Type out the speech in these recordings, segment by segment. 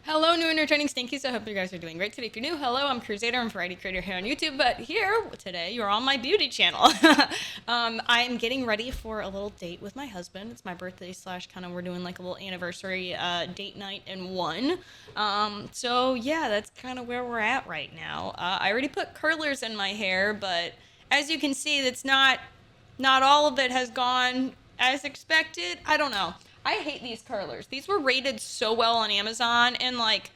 Hello, new entertaining stinkies. I hope you guys are doing great today. If you're new, hello, I'm Kruzadar. I'm a variety creator here on YouTube, but here today you're on my beauty channel. I'm getting ready for a little date with my husband. It's my birthday slash kind of we're doing like a little anniversary date night in one. So yeah, that's kind of where we're at right now. I already put curlers in my hair, but as you can see, that's not all of it has gone as expected. I don't know. I hate these curlers. These were rated so well on Amazon, and like,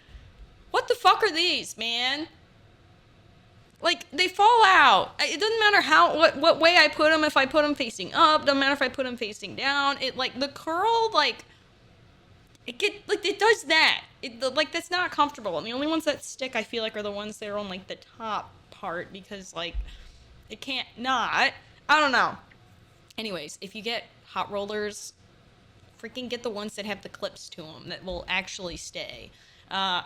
what the fuck are these, man? Like, they fall out. It doesn't matter what way I put them. If I put them facing up, doesn't matter if I put them facing down. It like the curl like it does that. Like that's not comfortable. And the only ones that stick, I feel like, are the ones that are on like the top part because like it can't not. I don't know. Anyways, if you get hot rollers, freaking get the ones that have the clips to them that will actually stay. Uh,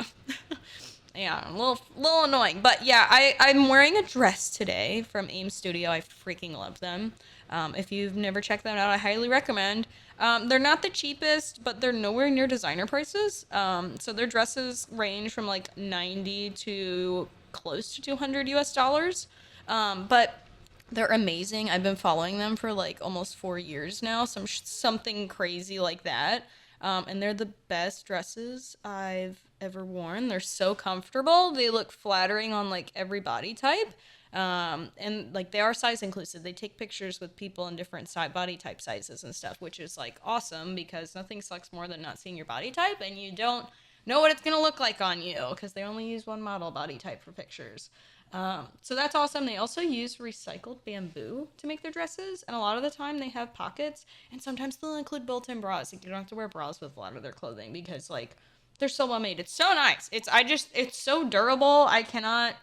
yeah, a little annoying, but yeah, I'm wearing a dress today from AIM Studio. I freaking love them. If you've never checked them out, I highly recommend. They're not the cheapest, but they're nowhere near designer prices. So their dresses range from like 90 to close to 200 US dollars. But they're amazing. I've been following them for like almost 4 years now, something crazy like that. And they're the best dresses I've ever worn. They're so comfortable. They look flattering on like every body type. And like they are size inclusive. They take pictures with people in different body type sizes and stuff, which is like awesome because nothing sucks more than not seeing your body type and you don't know what it's gonna look like on you because they only use one model body type for pictures. So that's awesome. They also use recycled bamboo to make their dresses, and a lot of the time they have pockets, and sometimes they'll include built-in bras. Like you don't have to wear bras with a lot of their clothing because like they're so well made. It's so nice. It's so durable. I cannot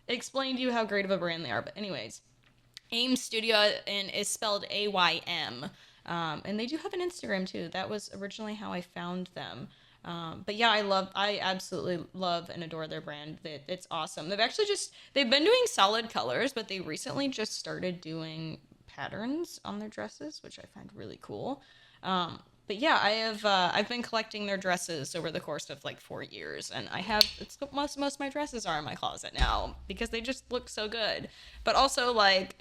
explain to you how great of a brand they are. But anyways, AIM Studio and is spelled AYM. And they do have an Instagram too. That was originally how I found them. But yeah, I absolutely love and adore their brand. It's awesome. They've been doing solid colors, but they recently just started doing patterns on their dresses, which I find really cool. But yeah, I've been collecting their dresses over the course of like 4 years, and it's what most of my dresses are in my closet now because they just look so good. But also like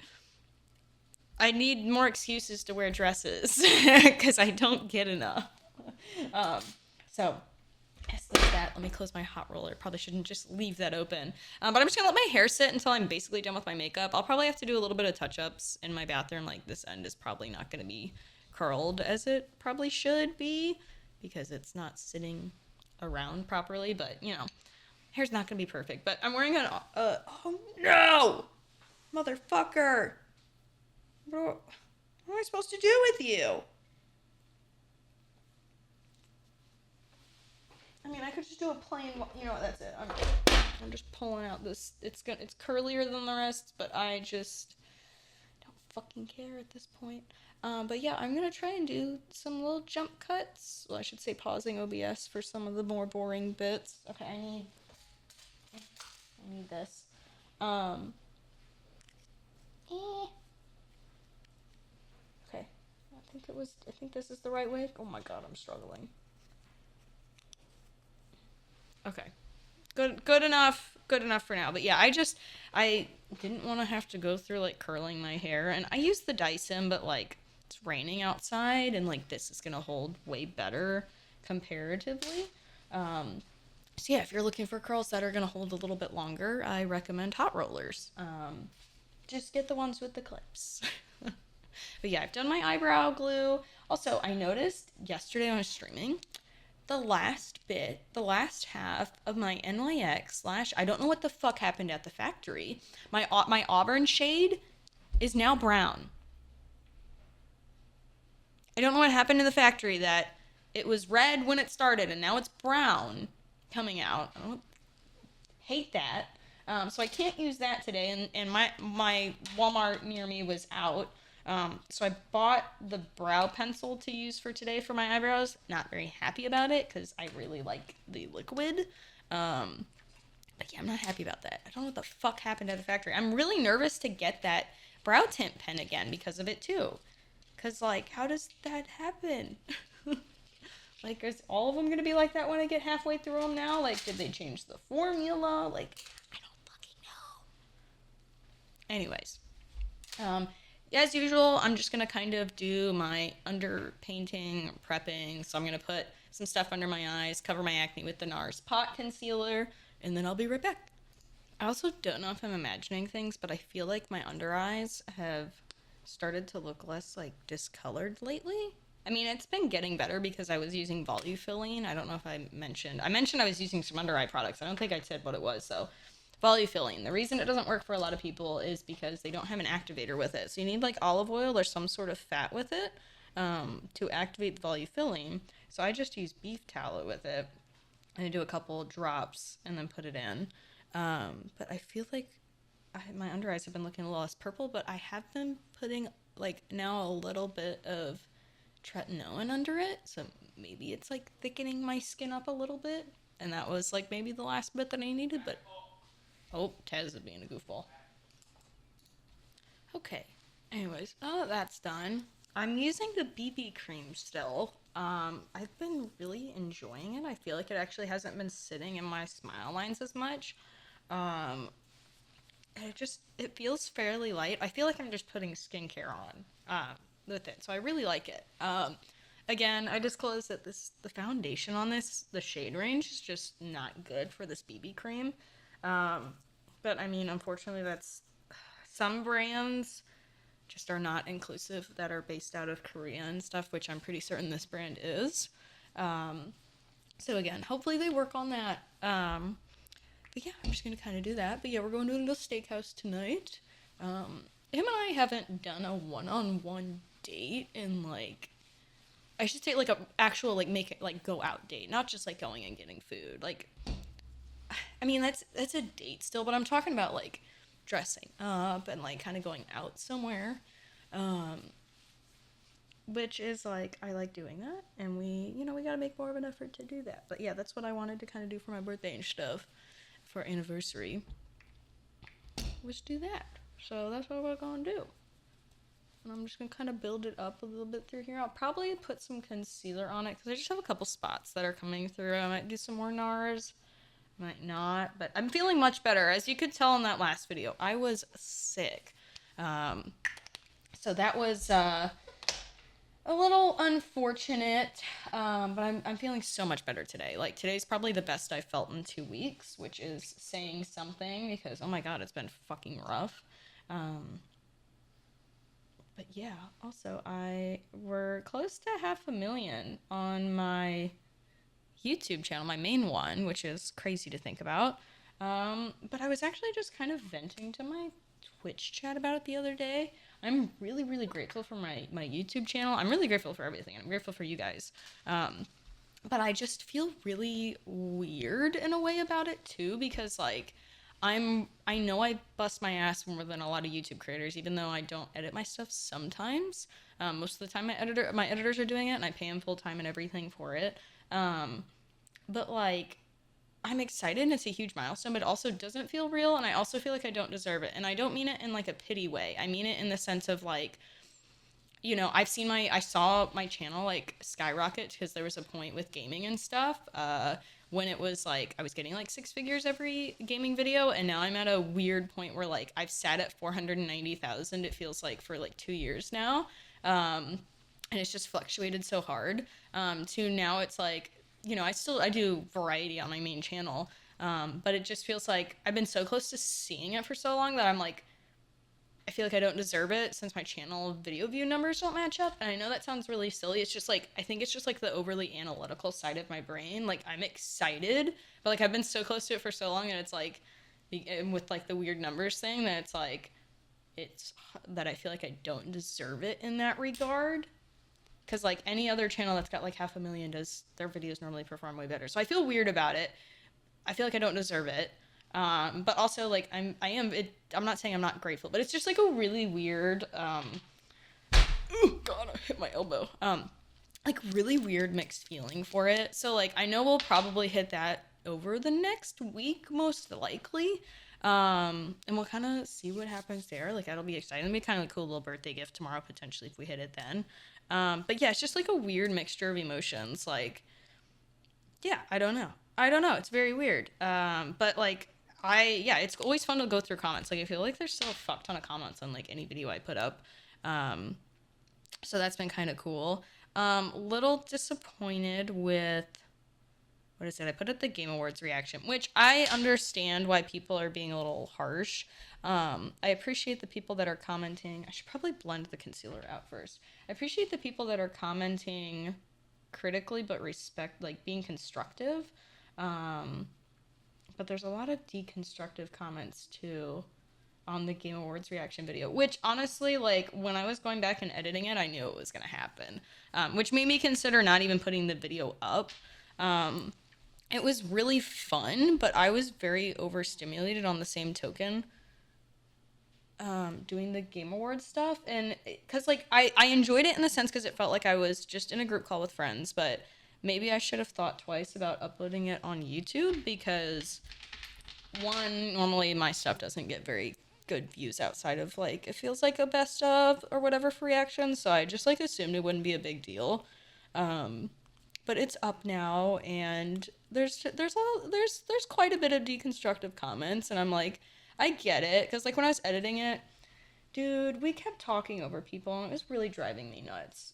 I need more excuses to wear dresses because I don't get enough. Um, so yes, there's that. Let me close my hot roller. Probably shouldn't just leave that open. But I'm just gonna let my hair sit until I'm basically done with my makeup. I'll probably have to do a little bit of touch ups in my bathroom. Like this end is probably not gonna be curled as it probably should be because it's not sitting around properly. But you know, hair's not gonna be perfect. But I'm wearing oh no, motherfucker! What am I supposed to do with you? I mean, I could just do a plain. You know what? That's it. I'm just pulling out this. It's curlier than the rest, but I just don't fucking care at this point. But yeah, I'm gonna try and do some little jump cuts. Well, I should say pausing OBS for some of the more boring bits. Okay, I need this. Um. Okay. I think this is the right way. Oh my god, I'm struggling. Okay. Good enough. Good enough for now. But yeah, I didn't want to have to go through like curling my hair, and I use the Dyson, but like it's raining outside, and like this is gonna hold way better comparatively. Um, so yeah, if you're looking for curls that are gonna hold a little bit longer, I recommend hot rollers. Just get the ones with the clips. But yeah, I've done my eyebrow glue. Also, I noticed yesterday when I was streaming, the last half of my NYX slash, I don't know what the fuck happened at the factory. My auburn shade is now brown. I don't know what happened in the factory that it was red when it started and now it's brown coming out. I don't hate that. So I can't use that today, and my Walmart near me was out. So I bought the brow pencil to use for today for my eyebrows. Not very happy about it because I really like the liquid. Um, but yeah, I'm not happy about that. I don't know what the fuck happened at the factory. I'm really nervous to get that brow tint pen again because of it too. Cause like, how does that happen? Like, is all of them gonna be like that when I get halfway through them now? Like, did they change the formula? Like, I don't fucking know. Anyways, as usual, I'm just gonna kind of do my underpainting, prepping. So I'm gonna put some stuff under my eyes, cover my acne with the NARS Pot Concealer, and then I'll be right back. I also don't know if I'm imagining things, but I feel like my under eyes have started to look less like discolored lately. I mean, it's been getting better because I was using Volufilline. I don't know if I mentioned. I mentioned I was using some under eye products. I don't think I said what it was, though. Volufilline. The reason it doesn't work for a lot of people is because they don't have an activator with it. So you need like olive oil or some sort of fat with it to activate the Volufilline. So I just use beef tallow with it. And I do a couple drops and then put it in. But I feel like my under eyes have been looking a little less purple, but I have been putting like now a little bit of tretinoin under it, so maybe it's like thickening my skin up a little bit, and that was like maybe the last bit that I needed. But oh, Taz is being a goofball. Okay, anyways, oh, that's done. I'm using the BB cream still. I've been really enjoying it. I feel like it actually hasn't been sitting in my smile lines as much. Um, it feels fairly light. I feel like I'm just putting skincare on with it, so I really like it. Again, I disclosed that the foundation on this, the shade range, is just not good for this BB cream. But I mean, unfortunately, that's some brands just are not inclusive that are based out of Korea and stuff, which I'm pretty certain this brand is. So again, hopefully they work on that. But yeah, I'm just gonna kind of do that. But yeah, we're going to a little steakhouse tonight. Him and I haven't done a one-on-one date in like, I should say like a actual like make it like go out date, not just like going and getting food. Like, I mean that's a date still, but I'm talking about like dressing up and like kind of going out somewhere. Which is like, I like doing that, and we gotta make more of an effort to do that. But yeah, that's what I wanted to kind of do for my birthday and stuff, for our anniversary, was do that. So that's what we're gonna do. And I'm just gonna kind of build it up a little bit through here. I'll probably put some concealer on it, because I just have a couple spots that are coming through. I might do some more NARS, might not, but I'm feeling much better. As you could tell in that last video, I was sick. So that was, a little unfortunate, but I'm feeling so much better today. Like, today's probably the best I've felt in 2 weeks, which is saying something, because, oh my god, it's been fucking rough. But yeah, also, we're close to 500,000 on my YouTube channel, my main one, which is crazy to think about. But I was actually just kind of venting to my Twitch chat about it the other day. I'm really, really grateful for my YouTube channel. I'm really grateful for everything. I'm grateful for you guys. But I just feel really weird in a way about it too, because like I know I bust my ass more than a lot of YouTube creators, even though I don't edit my stuff sometimes. Most of the time my editors are doing it, and I pay them full time and everything for it. But like, I'm excited and it's a huge milestone, but it also doesn't feel real, and I also feel like I don't deserve it. And I don't mean it in like a pity way. I mean it in the sense of like, I saw my channel like skyrocket, because there was a point with gaming and stuff, when it was like I was getting like 6 figures every gaming video, and now I'm at a weird point where like I've sat at 490,000, it feels like, for like 2 years now. And it's just fluctuated so hard, to now it's like, I do variety on my main channel, but it just feels like I've been so close to seeing it for so long that I'm like, I feel like I don't deserve it, since my channel video view numbers don't match up. And I know that sounds really silly. It's just like, I think it's just like the overly analytical side of my brain. Like, I'm excited, but like I've been so close to it for so long, and it's like, and with like the weird numbers thing, that it's like, it's that I feel like I don't deserve it in that regard. Because like any other channel that's got like 500,000 does, their videos normally perform way better. So I feel weird about it. I feel like I don't deserve it. But also like I'm not saying I'm not grateful, but it's just like a really weird, oh god, I hit my elbow. Like really weird mixed feeling for it. So like I know we'll probably hit that over the next week, most likely. And we'll kind of see what happens there. Like, that'll be exciting. It'll be kind of a cool little birthday gift tomorrow, potentially, if we hit it then. But yeah, it's just like a weird mixture of emotions. Like, yeah, I don't know. It's very weird. But like, yeah, it's always fun to go through comments. Like, I feel like there's still a fuck ton of comments on like any video I put up. So that's been kind of cool. Little disappointed with, what is it? I put up the Game Awards reaction, which I understand why people are being a little harsh. I appreciate the people that are commenting. I should probably blend the concealer out first. I appreciate the people that are commenting critically, but like being constructive. But there's a lot of deconstructive comments too on the Game Awards reaction video, which honestly, like, when I was going back and editing it, I knew it was going to happen, which made me consider not even putting the video up. It was really fun, but I was very overstimulated on the same token, doing the Game Awards stuff. And because, like, I enjoyed it in the sense because it felt like I was just in a group call with friends, but maybe I should have thought twice about uploading it on YouTube because, one, normally my stuff doesn't get very good views outside of, like, it feels like a best of or whatever for reactions, so I just, like, assumed it wouldn't be a big deal. But it's up now, and there's quite a bit of deconstructive comments, and I'm like, I get it, because, like, when I was editing it, dude, we kept talking over people, and it was really driving me nuts.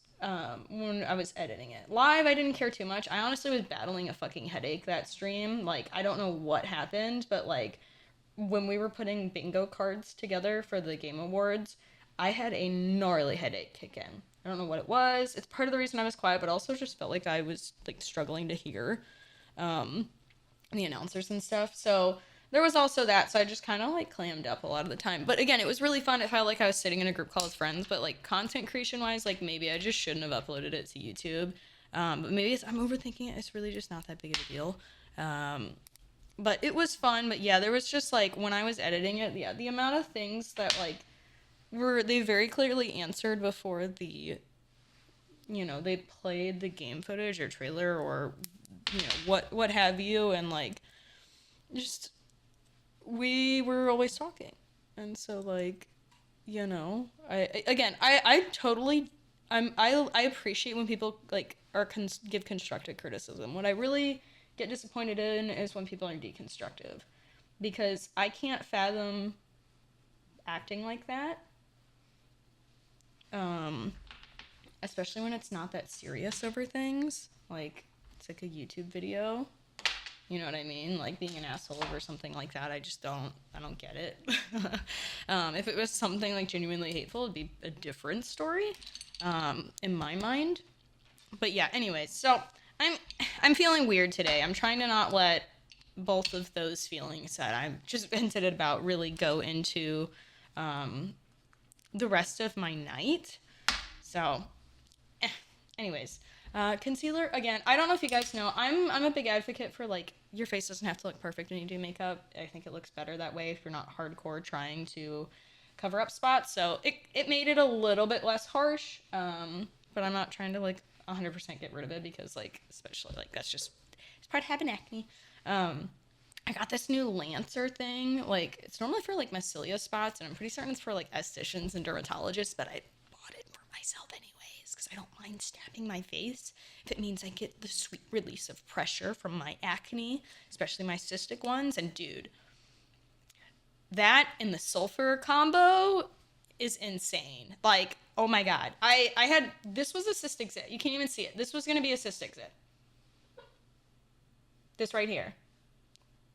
When I was editing it. Live, I didn't care too much. I honestly was battling a fucking headache that stream. Like, I don't know what happened, but, like, when we were putting bingo cards together for the Game Awards, I had a gnarly headache kick in. I don't know what it was. It's part of the reason I was quiet, but also just felt like I was, like, struggling to hear the announcers and stuff. So there was also that. So I just kind of, like, clammed up a lot of the time. But again, it was really fun. It felt like I was sitting in a group call with friends. But, like, content creation wise, like, maybe I just shouldn't have uploaded it to YouTube. But maybe I'm overthinking it. It's really just not that big of a deal. But it was fun. But yeah, there was just, like, when I was editing it, yeah, the amount of things that, like, they very clearly answered before the, you know, they played the game footage or trailer or, you know, what have you, and, like, just, we were always talking. And so, like, you know, I totally, I appreciate when people, like, give constructive criticism. What I really get disappointed in is when people are deconstructive, because I can't fathom acting like that. Especially when it's not that serious over things. Like, it's like a YouTube video. You know what I mean? Like, being an asshole over something like that, I don't get it. If it was something, like, genuinely hateful, it'd be a different story, in my mind. But yeah, anyways, so I'm feeling weird today. I'm trying to not let both of those feelings that I've just vented about really go into, the rest of my night. So, anyways, concealer, again, I don't know if you guys know, I'm a big advocate for, like, your face doesn't have to look perfect when you do makeup. I think it looks better that way if you're not hardcore trying to cover up spots. So it made it a little bit less harsh, but I'm not trying to, like, 100% get rid of it because, like, especially, like, it's part of having acne. I got this new Lancer thing. Like, it's normally for, like, mycelia spots, and I'm pretty certain it's for, like, estheticians and dermatologists, but I bought it for myself anyways, because I don't mind stabbing my face if it means I get the sweet release of pressure from my acne, especially my cystic ones. And, dude, that and the sulfur combo is insane. Like, oh my god. This was a cystic zit. You can't even see it. This was going to be a cystic zit. This right here.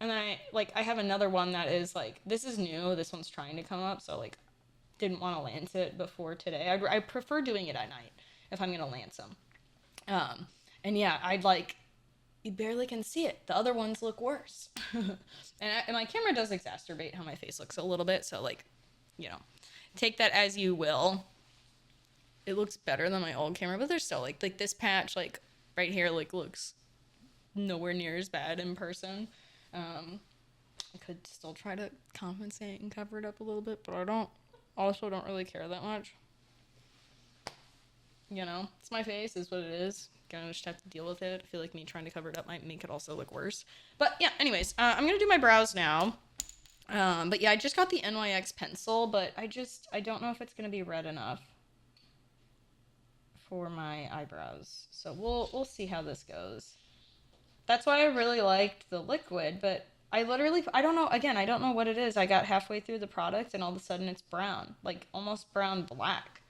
And then I have another one that is, like, this is new. This one's trying to come up, so, like, didn't want to lance it before today. I prefer doing it at night if I'm going to lance them. And yeah, you barely can see it. The other ones look worse. and my camera does exacerbate how my face looks a little bit, so, like, you know, take that as you will. It looks better than my old camera, but there's still, like this patch, like, right here, like, looks nowhere near as bad in person. I could still try to compensate and cover it up a little bit, but I don't really care that much. You know, it's my face, is what it is. Gonna just have to deal with it. I feel like me trying to cover it up might make it also look worse. But yeah, anyways, I'm gonna do my brows now. But yeah, I just got the NYX pencil, but I don't know if it's gonna be red enough for my eyebrows. So we'll see how this goes. That's why I really liked the liquid, but I don't know, again, I don't know what it is. I got halfway through the product and all of a sudden it's brown, like almost brown black.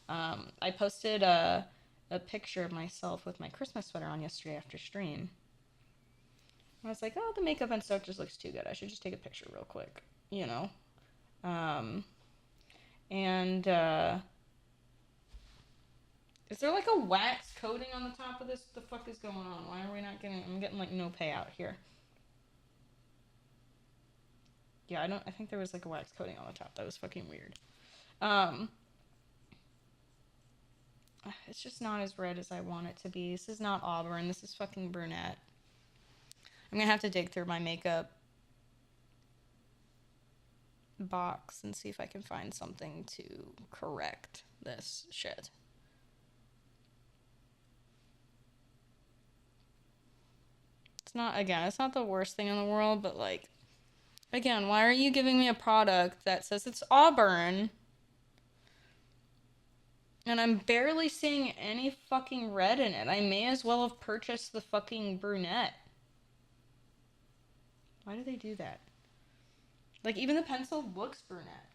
I posted a picture of myself with my Christmas sweater on yesterday after stream. I was like, oh, the makeup and stuff just looks too good. I should just take a picture real quick, you know? And is there like a wax coating on the top of this? What the fuck is going on? Why are we not getting, I'm getting like no payout here. Yeah, I think there was like a wax coating on the top. That was fucking weird. It's just not as red as I want it to be. This is not auburn. This is fucking brunette. I'm gonna have to dig through my makeup box and see if I can find something to correct this shit. It's not the worst thing in the world, but like, again, why are you giving me a product that says it's auburn and I'm barely seeing any fucking red in it? I may as well have purchased the fucking brunette. Why do they do that? Like, even the pencil looks brunette.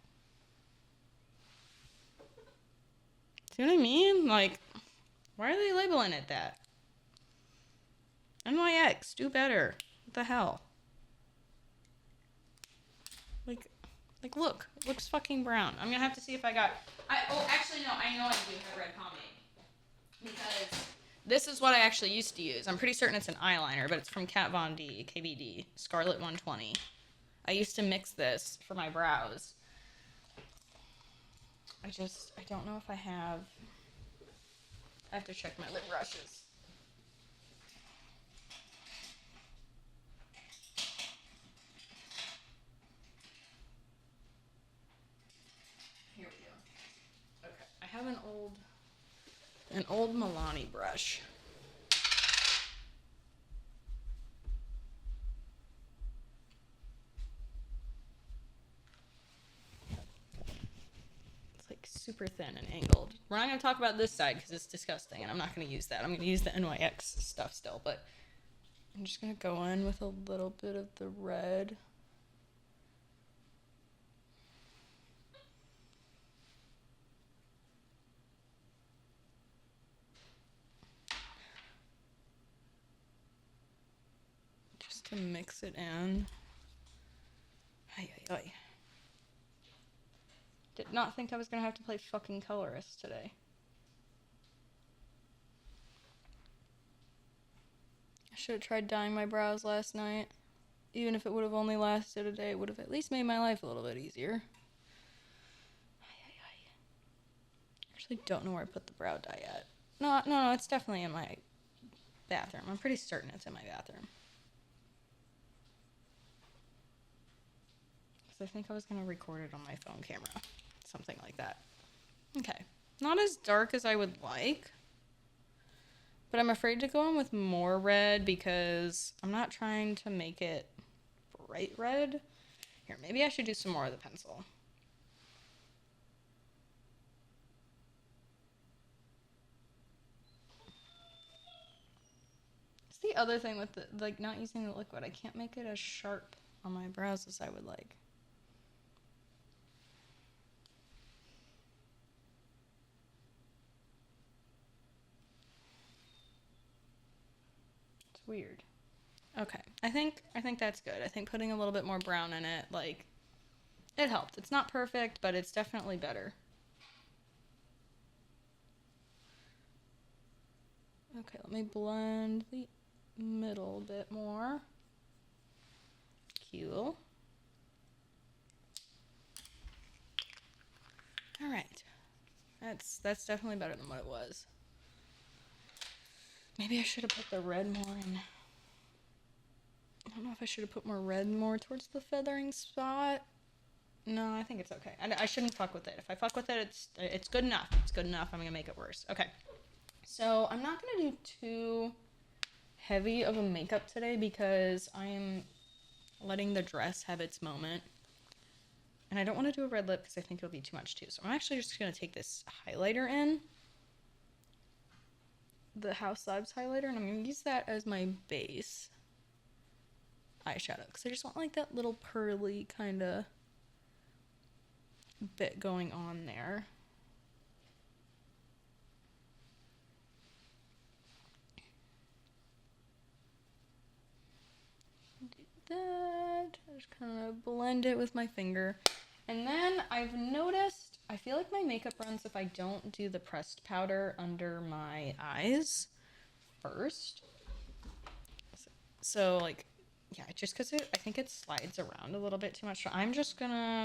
See what I mean? Like, why are they labeling it that? NYX, do better. What the hell? Like, look. It looks fucking brown. I'm gonna have to see if I got... actually, no. I know I do have red pomade. Because this is what I actually used to use. I'm pretty certain it's an eyeliner, but it's from Kat Von D, KVD, Scarlet 120. I used to mix this for my brows. I don't know if I have... I have to check my lip brushes. Here we go. Okay, I have an old Milani brush. Super thin and angled. We're not going to talk about this side because it's disgusting and I'm not going to use that. I'm going to use the NYX stuff still, but I'm just going to go in with a little bit of the red. Just to mix it in. Ay, ay, ay. Did not think I was going to have to play fucking colorist today. I should have tried dyeing my brows last night. Even if it would have only lasted a day, it would have at least made my life a little bit easier. I actually don't know where I put the brow dye at. No, it's definitely in my bathroom. I'm pretty certain it's in my bathroom. Because I think I was going to record it on my phone camera. Something like that. Okay. Not as dark as I would like. But I'm afraid to go in with more red because I'm not trying to make it bright red. Here, maybe I should do some more of the pencil. It's the other thing with the, like, not using the liquid. I can't make it as sharp on my brows as I would like. Weird. Okay, I think that's good. I think putting a little bit more brown in it, like, it helped. It's not perfect, but it's definitely better. Okay, let me blend the middle a bit more. Cool. All right, that's definitely better than what it was. Maybe I should have put the red more in. I don't know if I should have put more red more towards the feathering spot. No, I think it's okay. I shouldn't fuck with it. If I fuck with it, it's good enough. It's good enough. I'm going to make it worse. Okay. So I'm not going to do too heavy of a makeup today because I'm letting the dress have its moment. And I don't want to do a red lip because I think it'll be too much too. So I'm actually just going to take this highlighter in. the House Labs highlighter, and I'm going to use that as my base eyeshadow because I just want like that little pearly kind of bit going on there. Do that. Just kind of blend it with my finger. And then I've noticed, I feel like my makeup runs if I don't do the pressed powder under my eyes first. So like, yeah, just because I think it slides around a little bit too much. So I'm just gonna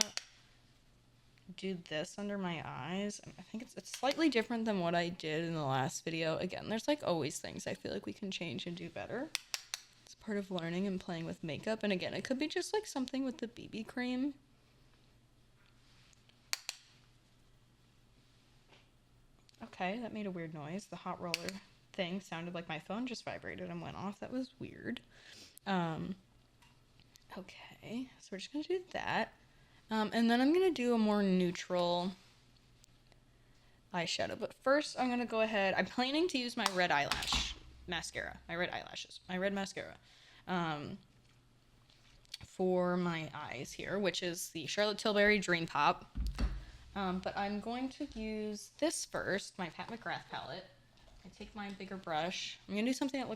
do this under my eyes. I think it's slightly different than what I did in the last video. Again, there's like always things I feel like we can change and do better. It's part of learning and playing with makeup. And again, it could be just like something with the BB cream. Okay, that made a weird noise. The hot roller thing sounded like my phone just vibrated and went off. That was weird. Okay, so we're just gonna do that. And then I'm gonna do a more neutral eyeshadow. But first I'm gonna go ahead, I'm planning to use my red eyelash mascara, my red mascara, for my eyes here, which is the Charlotte Tilbury Dream Pop. But I'm going to use this first, my Pat McGrath palette. I take my bigger brush. I'm gonna do something that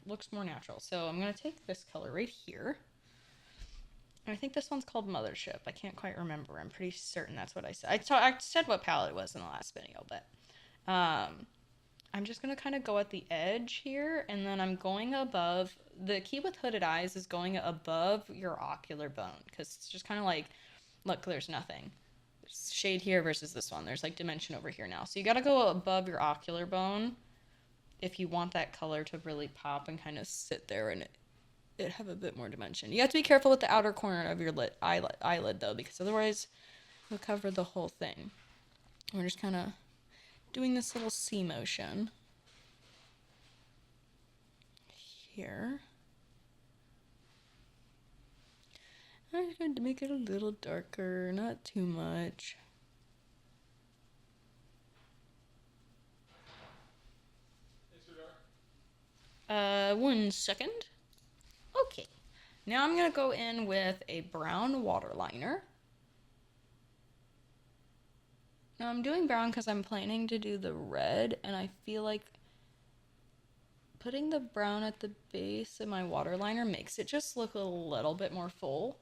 looks more natural. So I'm gonna take this color right here. And I think this one's called Mothership. I can't quite remember. I'm pretty certain that's what I said. I said what palette it was in the last video, but I'm just gonna kind of go at the edge here, and then I'm going above. The key with hooded eyes is going above your ocular bone, because it's just kind of like, look, there's nothing. There's shade here versus this one. There's like dimension over here now. So you gotta go above your ocular bone if you want that color to really pop and kind of sit there and it have a bit more dimension. You have to be careful with the outer corner of your eyelid though, because otherwise you'll cover the whole thing. We're just kind of doing this little C motion here. I'm just going to make it a little darker, not too much. One second. Okay. Now I'm going to go in with a brown waterliner. Now I'm doing brown because I'm planning to do the red, and I feel like putting the brown at the base of my waterliner makes it just look a little bit more full.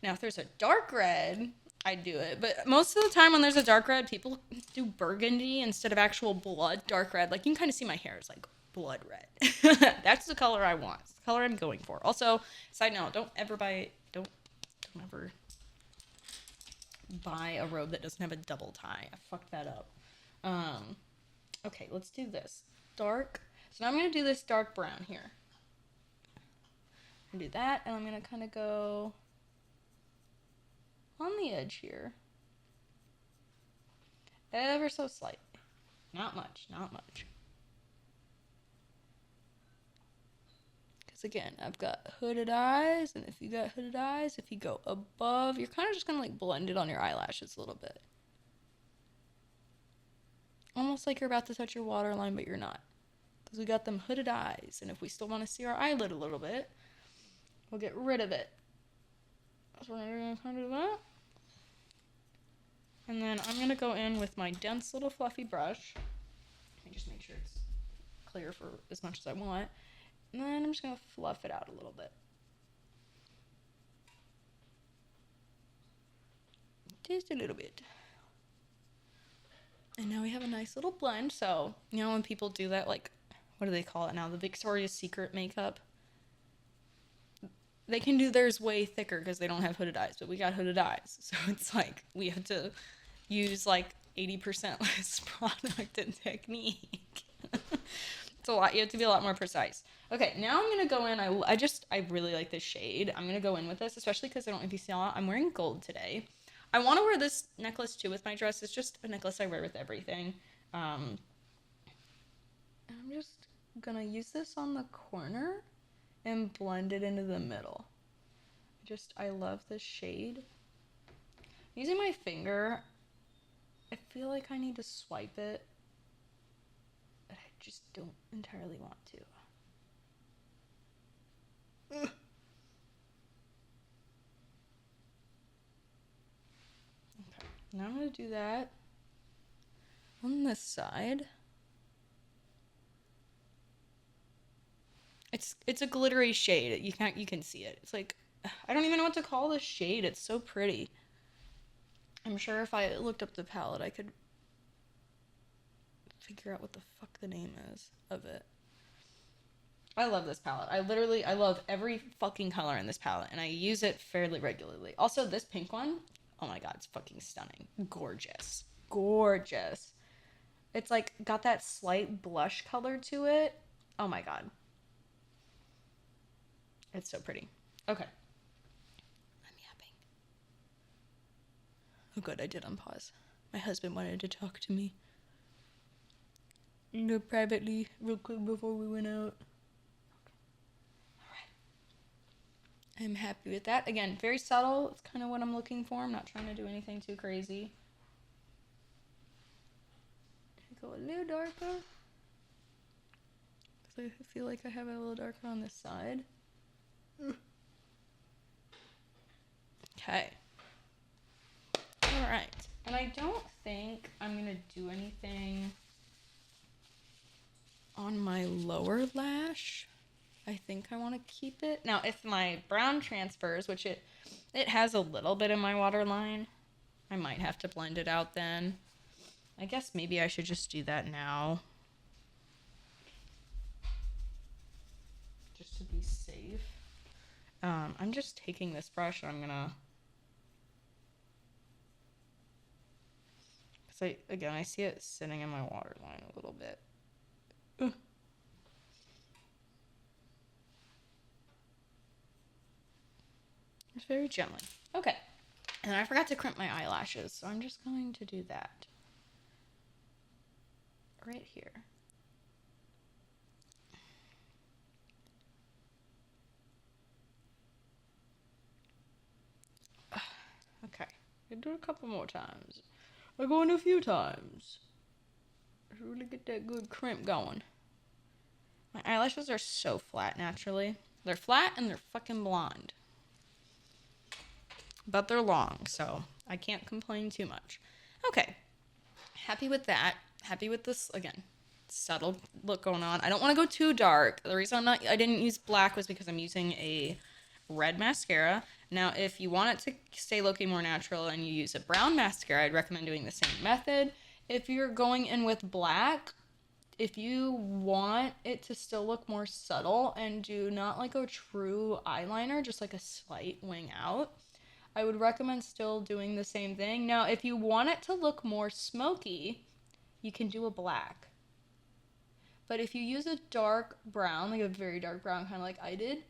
Now if there's a dark red, I'd do it, but most of the time when there's a dark red, people do burgundy instead of actual blood dark red. Like you can kind of see my hair is like blood red. That's the color I want. It's the color I'm going for. Also, side note, don't ever buy a robe that doesn't have a double tie. I fucked that up. Okay, let's do this. Dark. So now I'm going to do this dark brown here. I'm going to do that, and I'm going to kind of go on the edge here. Ever so slight. Not much, not much. Because again, I've got hooded eyes, and if you got hooded eyes, if you go above, you're kind of just going to like blend it on your eyelashes a little bit. Almost like you're about to touch your waterline, but you're not. Because we got them hooded eyes, and if we still want to see our eyelid a little bit, we'll get rid of it. So we're going to kind of do that. And then I'm going to go in with my dense little fluffy brush. Let me just make sure it's clear for as much as I want. And then I'm just going to fluff it out a little bit. Just a little bit. And now we have a nice little blend. So, you know when people do that, like, what do they call it now? The Victoria's Secret makeup. They can do theirs way thicker because they don't have hooded eyes, but we got hooded eyes. So it's like we have to use like 80% less product and technique. It's a lot. You have to be a lot more precise. Okay, now I'm going to go in. I really like this shade. I'm going to go in with this, especially because I don't know if you saw, I'm wearing gold today. I want to wear this necklace too with my dress. It's just a necklace I wear with everything. I'm just going to use this on the corner and blend it into the middle. I love this shade. Using my finger, I feel like I need to swipe it just don't entirely want to. Okay, now I'm going to do that on this side. It's a glittery shade. You can see it. It's like, I don't even know what to call this shade. It's so pretty. I'm sure if I looked up the palette, I could figure out what the fuck the name is of it. I love this palette. I love every fucking color in this palette, and I use it fairly regularly. Also, this pink one, oh my god, it's fucking stunning. Gorgeous. Gorgeous. It's like got that slight blush color to it. Oh my god. It's so pretty. Okay. I'm yapping. Oh good, I did unpause. My husband wanted to talk to me. Privately, real quick before we went out. I'm happy with that. Again, very subtle. It's kind of what I'm looking for. I'm not trying to do anything too crazy. Go a little darker. Because I feel like I have it a little darker on this side. Okay. Alright. And I don't think I'm going to do anything on my lower lash. I think I want to keep it. Now, if my brown transfers, which it has a little bit in my waterline, I might have to blend it out then. I guess maybe I should just do that now. Just to be safe. I'm just taking this brush and I'm gonna... Because I see it sitting in my waterline a little bit. Ugh. Just very gently. Okay. And I forgot to crimp my eyelashes, so I'm just going to do that. Right here. Okay. I do it a couple more times. I go in a few times. Really get that good crimp going. My eyelashes are so flat naturally. They're flat and they're fucking blonde. But they're long, so I can't complain too much. Okay. Happy with that. Happy with this, again, subtle look going on. I don't want to go too dark. The reason I didn't use black was because I'm using a red mascara. Now, if you want it to stay looking more natural and you use a brown mascara, I'd recommend doing the same method. If you're going in with black, if you want it to still look more subtle and do not like a true eyeliner, just like a slight wing out, I would recommend still doing the same thing. Now, if you want it to look more smoky, you can do a black. But if you use a dark brown, like a very dark brown, kind of like I did,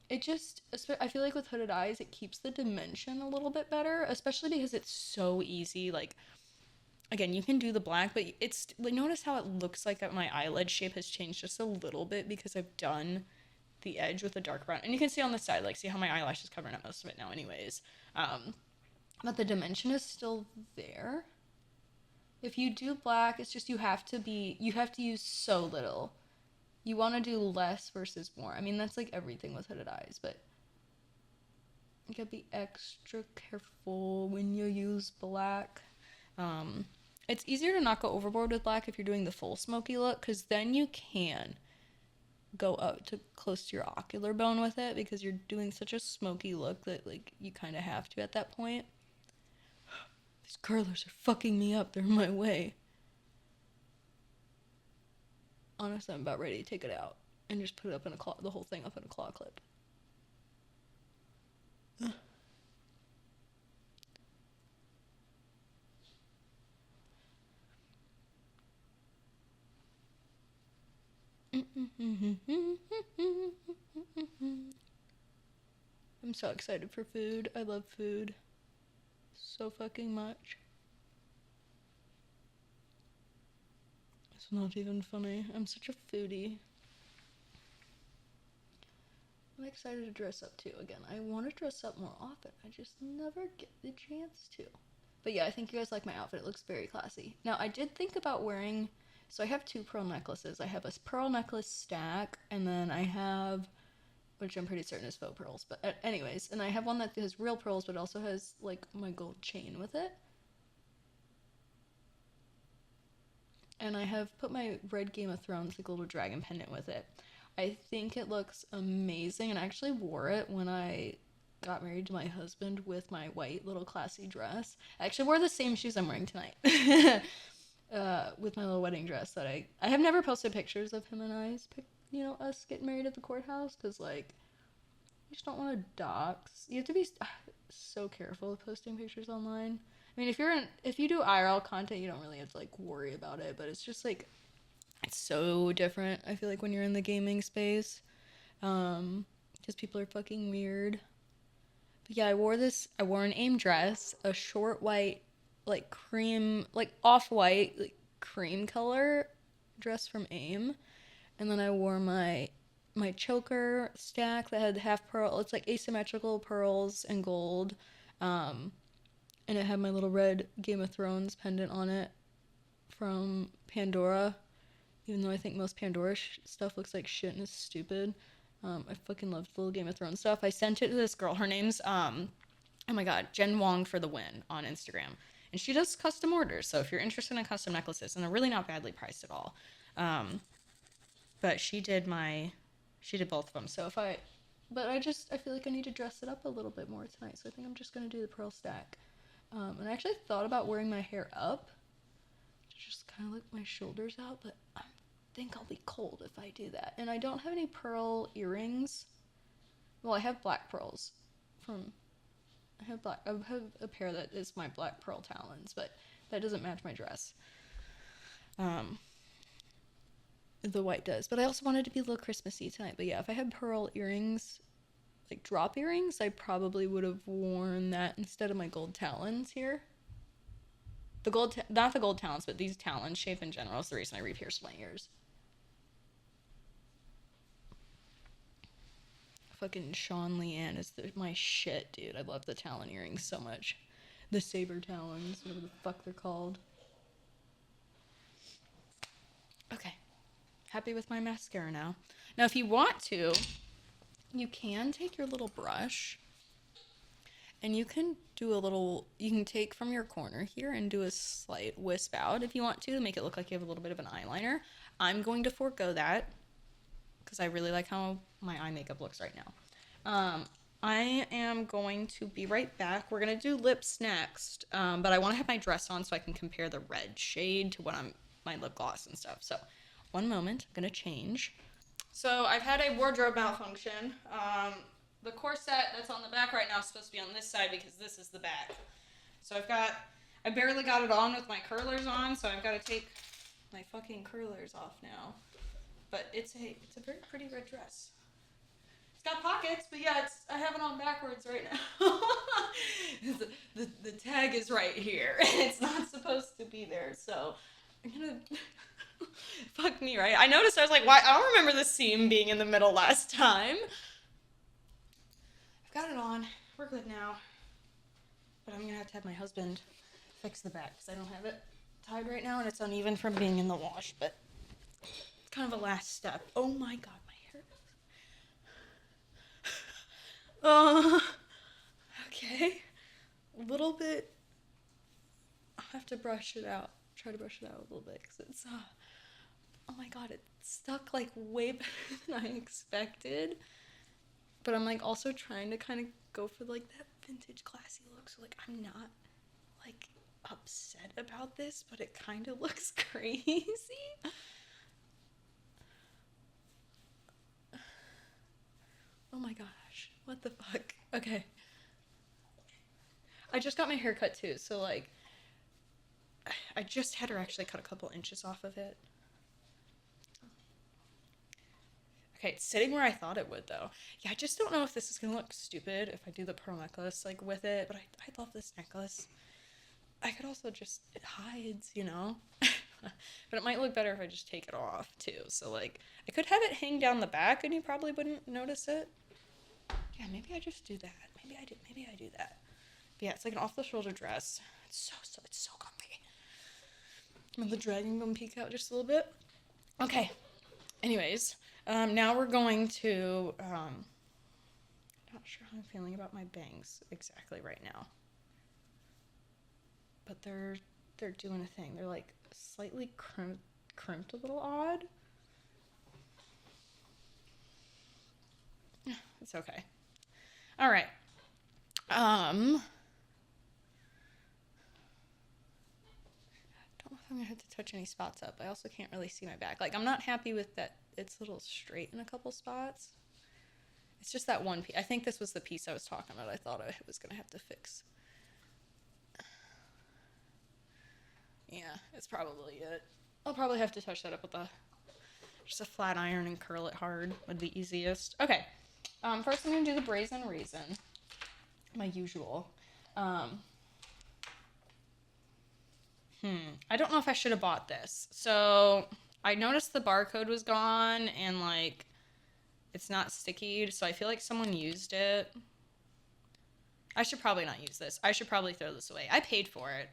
it just, I feel like with hooded eyes, it keeps the dimension a little bit better, especially because it's so easy. Like, again, you can do the black, but it's, like, notice how it looks like that my eyelid shape has changed just a little bit because I've done the edge with a dark brown. And you can see on the side, like, see how my eyelash is covering up most of it now anyways. But the dimension is still there. If you do black, it's just you have to use so little. You want to do less versus more. I mean, that's like everything with hooded eyes, but you gotta be extra careful when you use black. It's easier to not go overboard with black if you're doing the full smoky look, because then you can go up to close to your ocular bone with it, because you're doing such a smoky look that, like, you kind of have to at that point. These curlers are fucking me up. They're in my way. Honestly, I'm about ready to take it out and just put it up in the whole thing up in a claw clip. I'm so excited for food. I love food so fucking much. It's not even funny. I'm such a foodie. I'm excited to dress up too. Again, I want to dress up more often. I just never get the chance to. But yeah, I think you guys like my outfit. It looks very classy. Now, I did think about wearing So I have two pearl necklaces. I have a pearl necklace stack, and then I have, which I'm pretty certain is faux pearls, but anyways, and I have one that has real pearls, but also has like my gold chain with it. And I have put my red Game of Thrones like little dragon pendant with it. I think it looks amazing, and I actually wore it when I got married to my husband with my white little classy dress. I actually wore the same shoes I'm wearing tonight. With my little wedding dress that I have never posted pictures of him and us getting married at the courthouse, because like you just don't want to dox. You have to be so careful with posting pictures online. I mean, if you do IRL content, you don't really have to like worry about it, but it's just like it's so different. I feel like when you're in the gaming space, because people are fucking weird. But yeah, I wore an AIM dress, a short white, like cream, like off-white, like cream color dress from AIM. And then I wore my choker stack that had half pearl. It's like asymmetrical pearls and gold. And it had my little red Game of Thrones pendant on it from Pandora. Even though I think most Pandora stuff looks like shit and is stupid. I fucking loved the little Game of Thrones stuff. I sent it to this girl. Her name's, oh my god, Jen Wong for the win on Instagram. And she does custom orders. So if you're interested in custom necklaces, and they're really not badly priced at all. But she did both of them. So I feel like I need to dress it up a little bit more tonight. So I think I'm just going to do the pearl stack. And I actually thought about wearing my hair up to just kind of look my shoulders out, but I think I'll be cold if I do that. And I don't have any pearl earrings. Well, I have black pearls I have a pair that is my black pearl talons, but that doesn't match my dress. The white does, but I also wanted to be a little Christmassy tonight. But yeah, if I had pearl earrings, like drop earrings, I probably would have worn that instead of my gold talons here. Not the gold talons, but these talons shape in general is the reason I re-pierced my ears. Fucking Sean Leanne is my shit, dude. I love the talon earrings so much. The saber talons, whatever the fuck they're called. Okay. Happy with my mascara now. Now, if you want to, you can take your little brush and you can take from your corner here and do a slight wisp out if you want to make it look like you have a little bit of an eyeliner. I'm going to forego that because I really like how my eye makeup looks right now. I am going to be right back. We're going to do lips next, but I want to have my dress on so I can compare the red shade to my lip gloss and stuff. So one moment, I'm going to change. So I've had a wardrobe malfunction. The corset that's on the back right now is supposed to be on this side because this is the back. So I barely got it on with my curlers on, so I've got to take my fucking curlers off now. But it's a very pretty red dress. It's got pockets, but yeah, I have it on backwards right now. the tag is right here. It's not supposed to be there, so I'm gonna... Fuck me, right? I noticed, I was like, why? I don't remember the seam being in the middle last time. I've got it on. We're good now. But I'm gonna have to have my husband fix the back because I don't have it tied right now and it's uneven from being in the wash, but it's kind of a last step. Oh my god, my hair. Okay. A little bit. I'll have to brush it out. Try to brush it out a little bit because it's, oh my god, it stuck like way better than I expected. But I'm like also trying to kind of go for like that vintage classy look. So like I'm not like upset about this, but it kind of looks crazy. Oh my gosh, what the fuck? Okay. I just got my hair cut too, so like I just had her actually cut a couple inches off of it. Okay, it's sitting where I thought it would though. Yeah, I just don't know if this is gonna look stupid if I do the pearl necklace like with it, but I love this necklace. I could also just, it hides, you know? But it might look better if I just take it off too. So like, I could have it hang down the back and you probably wouldn't notice it. Yeah, maybe I just do that. Maybe I do that. But yeah, it's like an off-the-shoulder dress. It's so comfy. Let the dragon bone peek out just a little bit. Okay. Anyways, now we're going to, not sure how I'm feeling about my bangs exactly right now. But they're doing a thing. They're like slightly crimped a little odd. It's okay. All right. I don't know if I'm gonna have to touch any spots up. I also can't really see my back. Like, I'm not happy with that. It's a little straight in a couple spots. It's just that one piece. I think this was the piece I was talking about. I thought I was gonna have to fix. Yeah, it's probably it. I'll probably have to touch that up with just a flat iron and curl it hard would be easiest. Okay. First I'm gonna do the brazen raisin. My usual. I don't know if I should have bought this. So I noticed the barcode was gone and like it's not sticky, so I feel like someone used it. I should probably not use this. I should probably throw this away. I paid for it.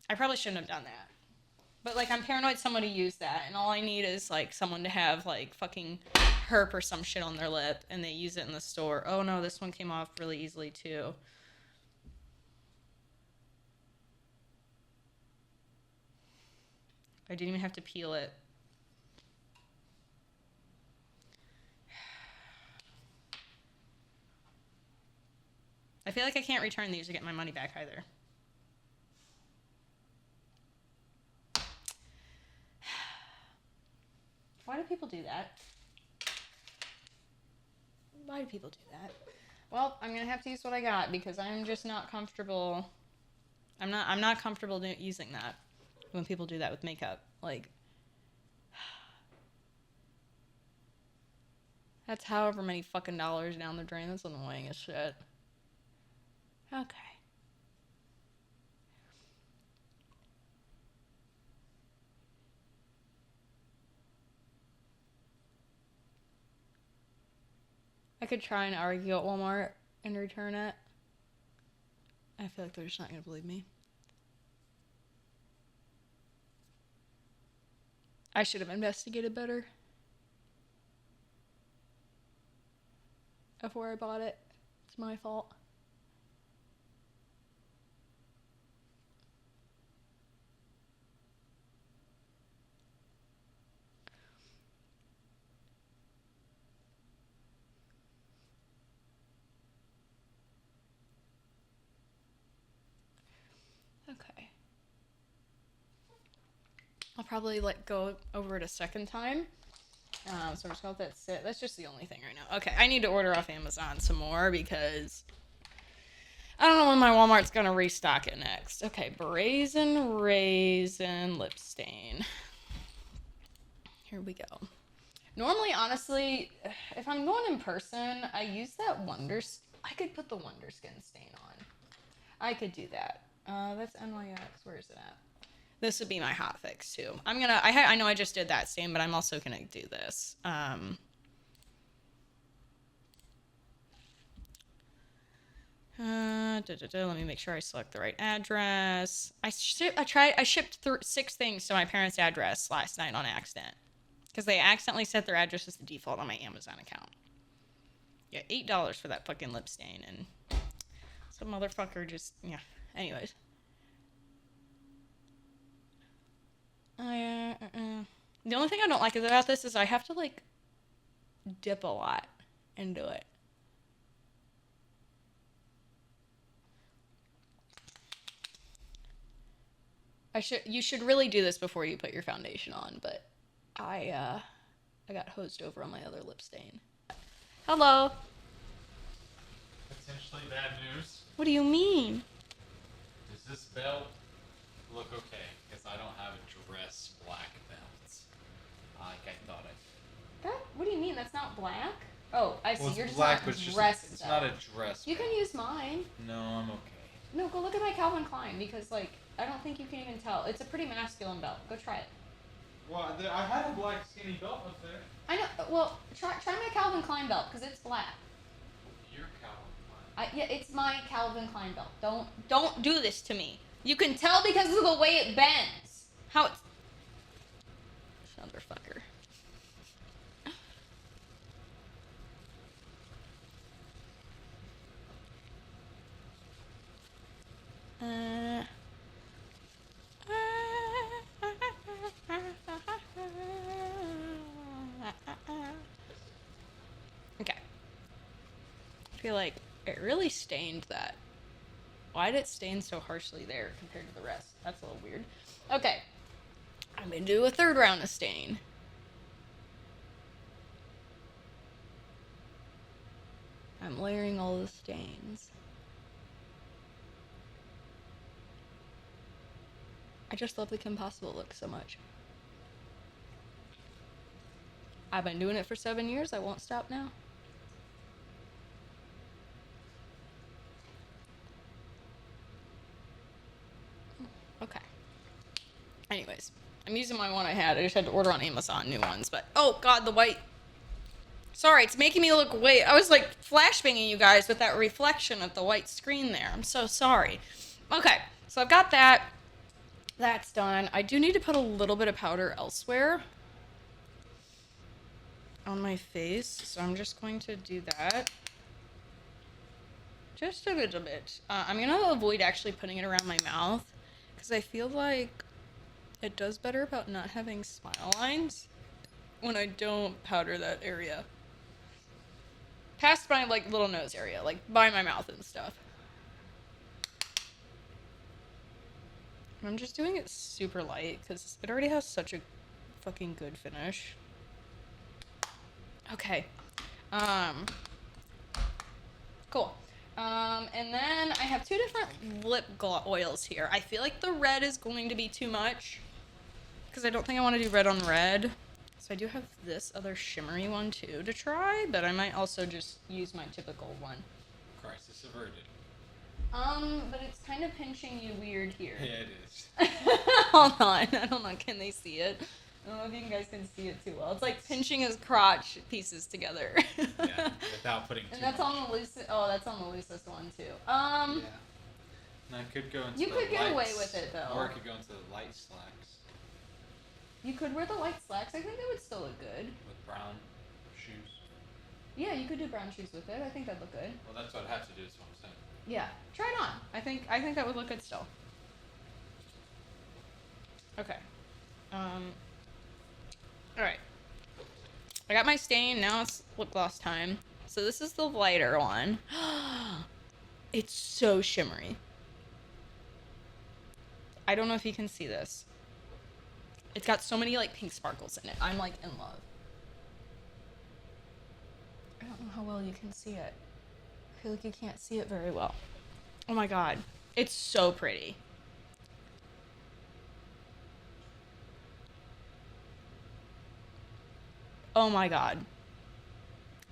I probably shouldn't have done that. But like I'm paranoid somebody used that and all I need is like someone to have like fucking herp or some shit on their lip and they use it in the store. Oh no, this one came off really easily too. I didn't even have to peel it. I feel like I can't return these to get my money back either. Why do people do that? Why do people do that? Well, I'm gonna have to use what I got because I'm just not comfortable. I'm not comfortable using that when people do that with makeup. Like, that's however many fucking dollars down the drain. That's annoying as shit. Okay. I could try and argue at Walmart and return it. I feel like they're just not gonna believe me. I should have investigated better before I bought it. It's my fault. Okay. I'll probably go over it a second time. So I'm just gonna let that sit. That's just the only thing right now. Okay, I need to order off Amazon some more because I don't know when my Walmart's gonna restock it next. Okay, brazen raisin lip stain. Here we go. Normally, honestly, if I'm going in person, I use that I could put the Wonder Skin stain on. I could do that. That's NYX. Where is it at? This would be my hot fix too. I know I just did that stain, but I'm also gonna do this. Let me make sure I select the right address. I shipped 6 things to my parents' address last night on accident. Because they accidentally set their address as the default on my Amazon account. Yeah, $8 for that fucking lip stain, and some motherfucker just, yeah. Anyways. The only thing I don't like about this is I have to, dip a lot into it. You should really do this before you put your foundation on, but I got hosed over on my other lip stain. Hello. Potentially bad news. What do you mean? Does this belt look okay? Because I don't have a dress black belt. Like I thought What do you mean? That's not black? Oh, I see. Well, You're just black, not but it's dressed. It's not a dress You belt. can use mine. No, I'm okay. No, go look at my Calvin Klein because, I don't think you can even tell. It's a pretty masculine belt. Go try it. Well, I had a black skinny belt up there. I know. Well, try my Calvin Klein belt because it's black. Your Calvin Klein. Yeah, it's my Calvin Klein belt. Don't do this to me. You can tell because of the way it bends. How it's... Motherfucker. Okay. I feel like it really stained that. Why did it stain so harshly there compared to the rest? That's a little weird. Okay. I'm going to do a third round of stain. I'm layering all the stains. I just love the Kim Possible look so much. I've been doing it for 7 years. I won't stop now. Okay. Anyways, I'm using my one I had. I just had to order on Amazon new ones, but oh god, the white. Sorry, it's making me look way. I was like flashbanging you guys with that reflection of the white screen there. I'm so sorry. Okay, so I've got that. That's done. I do need to put a little bit of powder elsewhere on my face, so I'm just going to do that. Just a little bit. I'm going to avoid actually putting it around my mouth because I feel like it does better about not having smile lines when I don't powder that area. Past my like little nose area, like by my mouth and stuff. I'm just doing it super light because it already has such a fucking good finish. Okay. Cool. And then I have 2 different lip oils here. I feel like the red is going to be too much because I don't think I want to do red on red. So I do have this other shimmery one too to try, but I might also just use my typical one. Crisis averted. But it's kind of pinching you weird here. Yeah, it is. Hold on. I don't know. Can they see it? I don't know if you guys can see it too well. It's like pinching his crotch pieces together. Yeah, without putting too And that's much. on the loosest. Oh, that's on the loosest one too. Yeah. And I could go into You the could get away lights, with it, though. Or I could go into the light slacks You could wear the white slacks. I think that would still look good. with brown shoes. Yeah, you could do brown shoes with it. I think that'd look good. Well, that's what I'd have to do, is what I'm saying. Yeah, try it on. I think that would look good still. Okay. All right. I got my stain. Now it's lip gloss time. So this is the lighter one. It's so shimmery. I don't know if you can see this. It's got so many like pink sparkles in it. I'm like in love. I don't know how well you can see it. I feel like you can't see it very well. Oh my god. It's so pretty. Oh my god.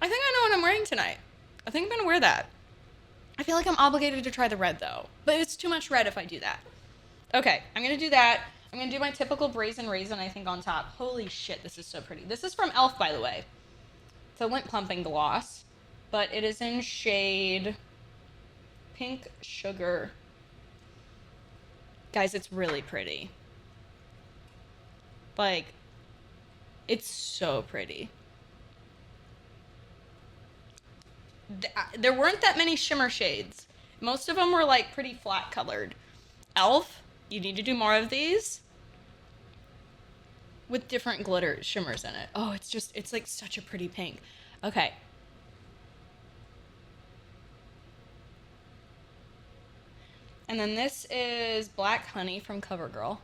I think I know what I'm wearing tonight. I think I'm gonna wear that. I feel like I'm obligated to try the red though. But it's too much red if I do that. Okay, I'm gonna do that. I'm gonna do my typical brazen raisin, I think, on top. Holy shit, this is so pretty. This is from e.l.f., by the way. It's a lint plumping gloss. But it is in shade Pink Sugar. Guys, it's really pretty. Like, it's so pretty. There weren't that many shimmer shades. Most of them were like pretty flat colored. e.l.f., you need to do more of these with different glitter shimmers in it. Oh, it's like such a pretty pink. Okay. And then this is Black Honey from CoverGirl.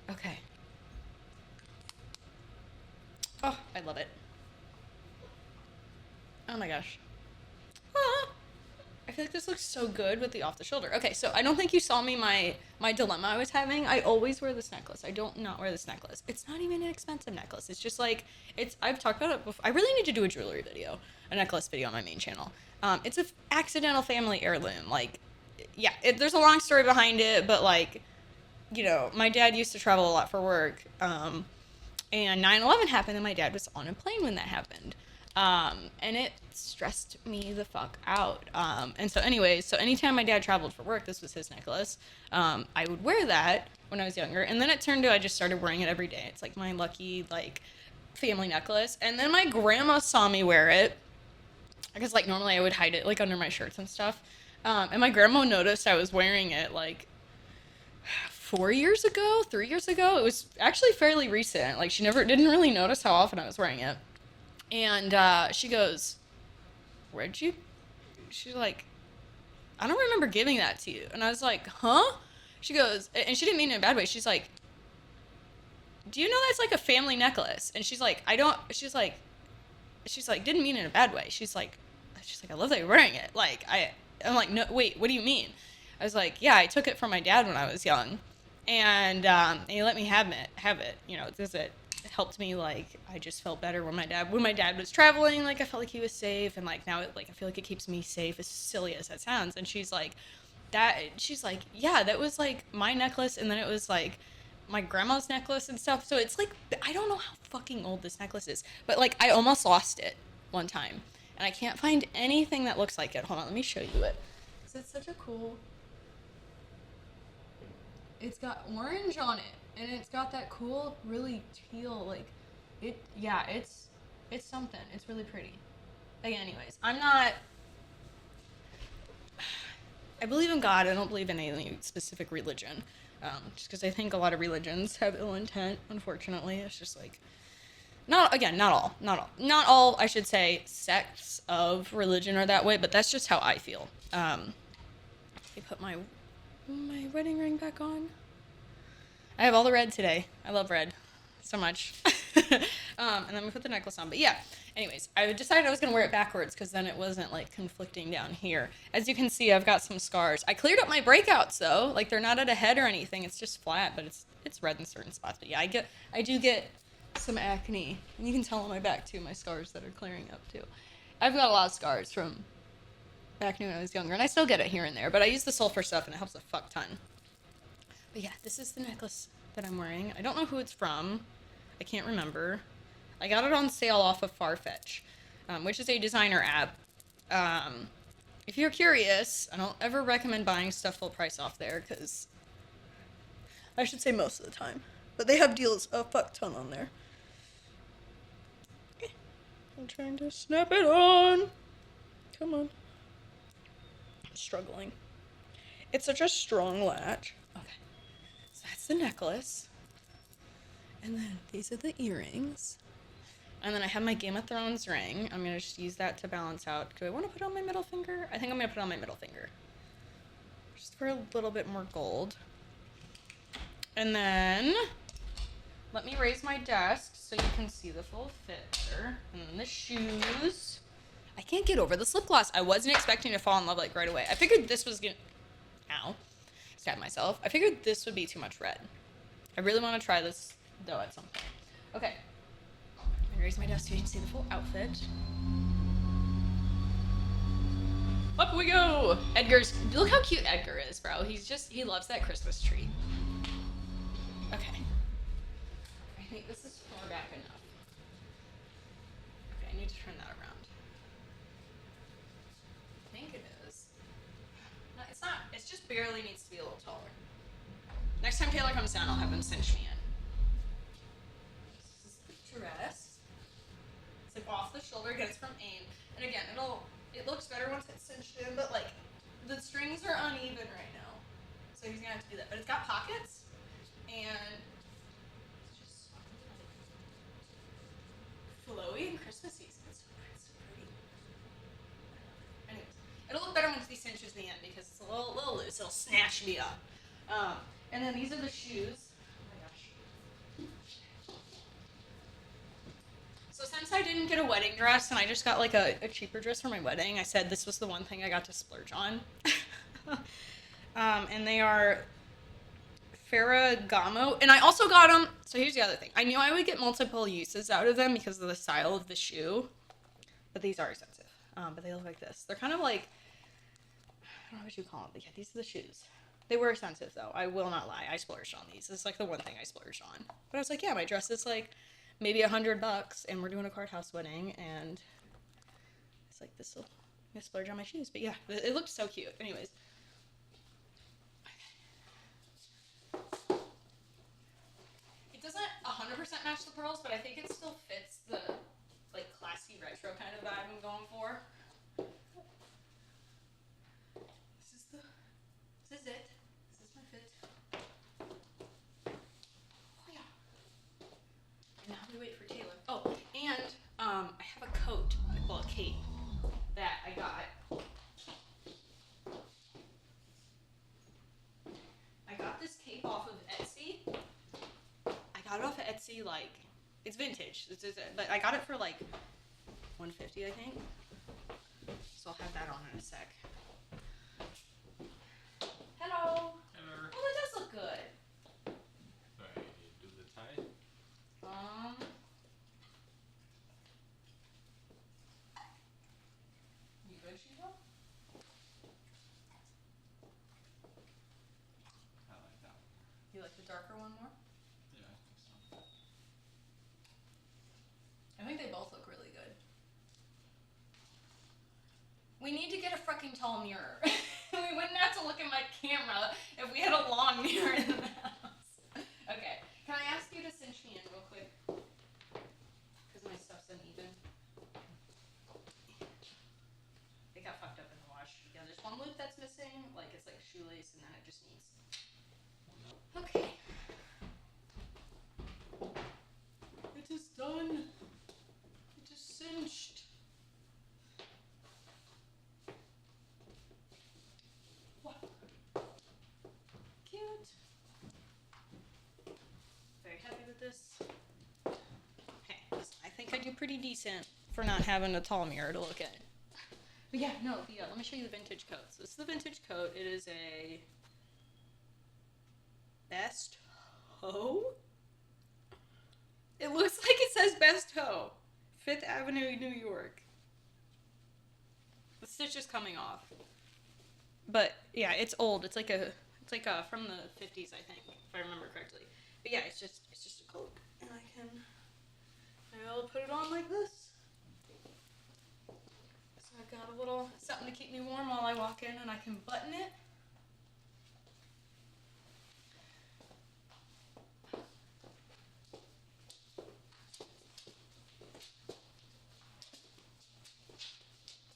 Okay. Oh, I love it. Oh my gosh. Ah, I feel like this looks so good with the off the shoulder. Okay, so I don't think you saw me my dilemma I was having. I always wear this necklace. I don't not wear this necklace. It's not even an expensive necklace. It's just like, I've talked about it before. I really need to do a jewelry video, a necklace video on my main channel. It's a accidental family heirloom. Like, yeah, there's a long story behind it, but like, you know, my dad used to travel a lot for work. And 9/11 happened and my dad was on a plane when that happened. And it stressed me the fuck out. And so anyways, so anytime my dad traveled for work, this was his necklace. I would wear that when I was younger. And then it turned to, I just started wearing it every day. It's like my lucky, like, family necklace. And then my grandma saw me wear it, because like normally I would hide it like under my shirts and stuff. And my grandma noticed I was wearing it like 4 years ago, 3 years ago. It was actually fairly recent. Like she never didn't really notice how often I was wearing it. And she goes, "Where'd you?" She's like, "I don't remember giving that to you." And I was like, "Huh?" She goes, and she didn't mean it in a bad way. She's like, "Do you know that's like a family necklace?" And she's like, "I don't." She's like, didn't mean it in a bad way. She's like, "I love that you're wearing it." Like I'm like, "No, wait, what do you mean?" I was like, "Yeah, I took it from my dad when I was young, and he let me have it. You know, it helped me. Like, I just felt better when my dad was traveling. Like, I felt like he was safe, and like now I feel like it keeps me safe. As silly as that sounds." And she's like, "Yeah, that was like my necklace, and then it was like my grandma's necklace and stuff." So it's like, I don't know how fucking old this necklace is, but like I almost lost it one time, and I can't find anything that looks like it. Hold on, let me show you it. So it's such a cool. It's got orange on it, and it's got that cool, really teal, like, it. Yeah, it's something. It's really pretty. Like, anyways, I believe in God. I don't believe in any specific religion. Just because I think a lot of religions have ill intent, unfortunately. It's just like, not all, I should say, sects of religion are that way, but that's just how I feel. I put my wedding ring back on. I have all the red today. I love red so much. And then we put the necklace on. But yeah, anyways, I decided I was going to wear it backwards because then it wasn't like conflicting down here. As you can see, I've got some scars. I cleared up my breakouts though. Like, they're not at a head or anything. It's just flat, but it's red in certain spots. But yeah, I do get some acne. And you can tell on my back too, my scars that are clearing up too. I've got a lot of scars from acne when I was younger, and I still get it here and there, but I use the sulfur stuff and it helps a fuck ton. But yeah, this is the necklace that I'm wearing. I don't know who it's from. I can't remember. I got it on sale off of Farfetch, which is a designer app. If you're curious, I don't ever recommend buying stuff full price off there, because I should say most of the time. But they have deals a fuck ton on there. I'm trying to snap it on. Come on. I'm struggling. It's such a strong latch. Okay. So that's the necklace. And then these are the earrings. And then I have my Game of Thrones ring. I'm going to just use that to balance out. Do I want to put it on my middle finger? I think I'm going to put it on my middle finger. Just for a little bit more gold. And then let me raise my desk so you can see the full fit there. And then the shoes. I can't get over this lip gloss. I wasn't expecting to fall in love like right away. I figured this was going to... Ow. Stab myself. I figured this would be too much red. I really want to try this though at some point. Okay. I'm gonna raise my desk so you can see the full outfit. Up we go! Look how cute Edgar is, bro. He loves that Christmas tree. Okay. I think this is far back enough. Okay, I need to turn that around. I think it is. No, it's not. It just barely needs to be a little taller. Next time Taylor comes down, I'll have him cinch me in. This is the dress. It's like off the shoulder. Again, it's from AIM. And again, it looks better once it's cinched in, but like the strings are uneven right now. So he's gonna have to do that. But it's got pockets, and it's just flowy and Christmas season. It's so pretty. Anyways, it'll look better once he cinches me in because it's a little loose. It'll snatch me up. And then these are the shoes. Oh my gosh. So since I didn't get a wedding dress and I just got like a cheaper dress for my wedding, I said this was the one thing I got to splurge on. And they are Ferragamo. And I also got them, so here's the other thing. I knew I would get multiple uses out of them because of the style of the shoe. But these are expensive. But they look like this. They're kind of like, I don't know what you call them, but yeah, these are the shoes. They were expensive though. I will not lie. I splurged on these. It's like the one thing I splurged on. But I was like, yeah, my dress is like maybe $100 and we're doing a card house wedding and It's like this will splurge on my shoes, but yeah, it looks so cute. Anyways. It doesn't 100% match the pearls, but I think it still fits the like classy retro kind of vibe I'm going for. This is it. This is my fit. Oh yeah. And now we wait for Taylor. Oh, and I have a coat, well, a cape that I got. I got this cape off of Etsy. I got it off of Etsy, like, it's vintage, but I got it for like $150, I think. So I'll have that on in a sec. Hello. Hello. Oh, that does look good. Alright, do the tie. You good, Shiva? I like that. You like the darker one more? Yeah, I think so. I think they both look really good. We need to get a freaking tall mirror. We wouldn't have to look at my camera if we had a long mirror in the house. Okay, can I ask you to cinch me in real quick? Because my stuff's uneven. It got fucked up in the wash. Yeah, there's one loop that's missing, like it's like shoelace, and then it just needs. Okay. It is done. It is cinched. Wow. Cute. Very happy with this. Okay, I think I do pretty decent for not having a tall mirror to look at. But yeah, no, let me show you the vintage coat. So this is the vintage coat. It is a Best Ho? It looks like it says Best Ho. 5th Avenue, New York. The stitch is coming off. But yeah, it's old. It's like from the 50s, I think, if I remember correctly. But yeah, it's just a coat, and I'll put it on like this. So I've got a little something to keep me warm while I walk in, and I can button it.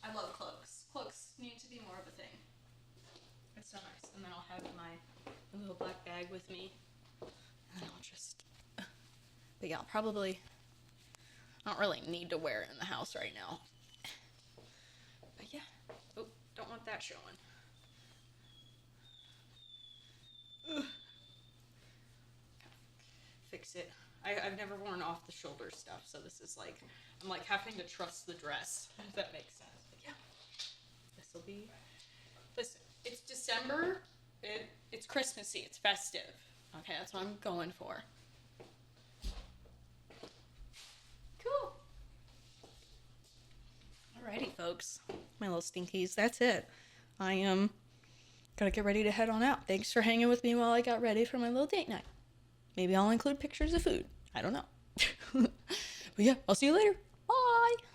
I love cloaks. Cloaks need to be more of a thing. It's so nice. And then I'll have my little black bag with me. And then I'll just... But yeah, I'll probably... I don't really need to wear it in the house right now. But yeah. Oh, don't want that showing. Ugh. Fix it. I've never worn off the shoulder stuff, so this is like... I'm like having to trust the dress, if that makes sense. But yeah. This'll be... Listen, it's December. It's Christmassy. It's festive. Okay, that's what I'm going for. Cool. Alrighty, folks. My little stinkies. That's it. I am gotta get ready to head on out. Thanks for hanging with me while I got ready for my little date night. Maybe I'll include pictures of food. I don't know. But yeah, I'll see you later.